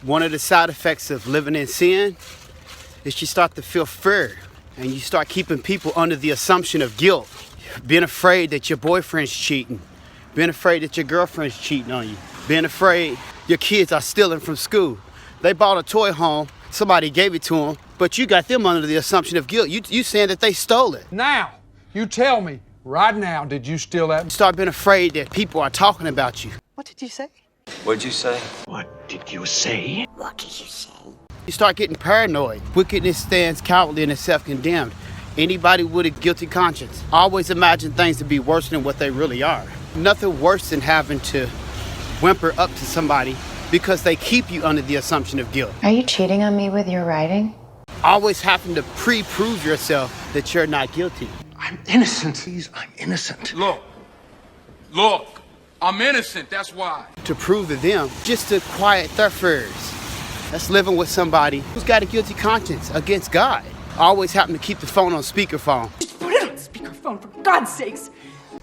One of the side effects of living in sin is you start to feel fear and you start keeping people under the assumption of guilt. Being afraid that your boyfriend's cheating. Being afraid that your girlfriend's cheating on you. Being afraid your kids are stealing from school. They bought a toy home, somebody gave it to them, but you got them under the assumption of guilt. You saying that they stole it. Now, you tell me, right now, did you steal that? You start being afraid that people are talking about you. What did you say? What'd you say? What did you say? What did you say? You start getting paranoid. Wickedness stands cowardly and is self-condemned. Anybody with a guilty conscience always imagine things to be worse than what they really are. Nothing worse than having to whimper up to somebody because they keep you under the assumption of guilt. Are you cheating on me with your writing? Always having to pre-prove yourself that you're not guilty. I'm innocent. Please, I'm innocent. Look, I'm innocent, that's why. To prove to them, just to quiet their fears. That's living with somebody who's got a guilty conscience against God. Always having to keep the phone on speakerphone. Just put it on speakerphone, for God's sakes.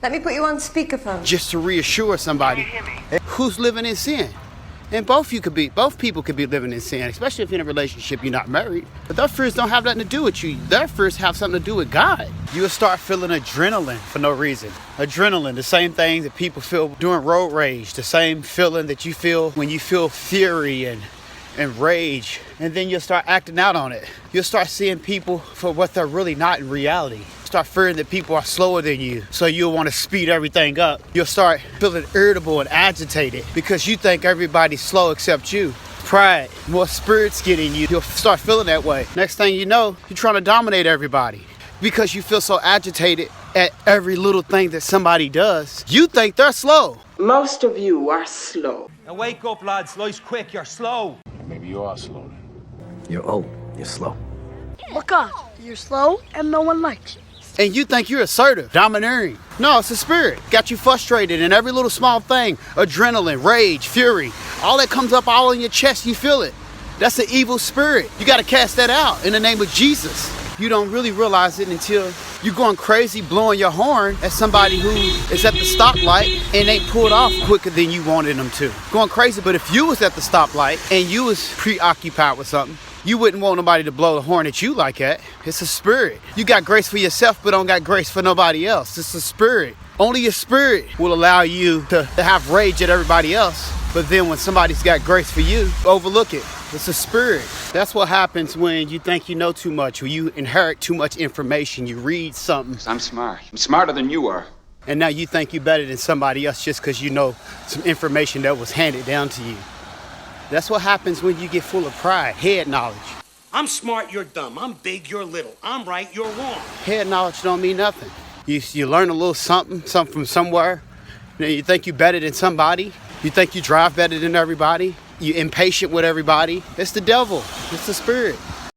Let me put you on speakerphone. Just to reassure somebody who's living in sin. And both people could be living in sin, especially if you're in a relationship, you're not married. But their fears don't have nothing to do with you. Their fears have something to do with God. You'll start feeling adrenaline for no reason. Adrenaline, the same thing that people feel during road rage, the same feeling that you feel when you feel fury and rage. And then you'll start acting out on it. You'll start seeing people for what they're really not in reality. Start fearing that people are slower than you, so you'll want to speed everything up. You'll start feeling irritable and agitated because you think everybody's slow except you. Pride, more spirits get in you. You'll start feeling that way. Next thing you know, you're trying to dominate everybody because you feel so agitated at every little thing that somebody does. You think they're slow. Most of you are slow. Now wake up, lads. Life's quick. You're slow. Maybe you are slow then. You're old. You're slow. Look up. You're slow and no one likes you. And you think you're assertive, domineering. No, it's a spirit. Got you frustrated in every little small thing. Adrenaline, rage, fury. All that comes up all in your chest, you feel it. That's an evil spirit. You got to cast that out in the name of Jesus. You don't really realize it until you're going crazy blowing your horn at somebody who is at the stoplight and they pulled off quicker than you wanted them to. Going crazy, but if you was at the stoplight and you was preoccupied with something, you wouldn't want nobody to blow the horn at you like that. It's a spirit. You got grace for yourself, but don't got grace for nobody else. It's a spirit. Only your spirit will allow you to have rage at everybody else. But then when somebody's got grace for you, overlook it. It's a spirit. That's what happens when you think you know too much, or you inherit too much information. You read something, I'm smart. I'm smarter than you are. and now you think you're better than somebody else just because you know some information that was handed down to you. That's what happens when you get full of pride, head knowledge. I'm smart, you're dumb. I'm big, you're little. I'm right, you're wrong. Head knowledge don't mean nothing. You learn a little something from somewhere. You think you're better than somebody. You think you drive better than everybody. You're impatient with everybody. It's the devil. It's the spirit.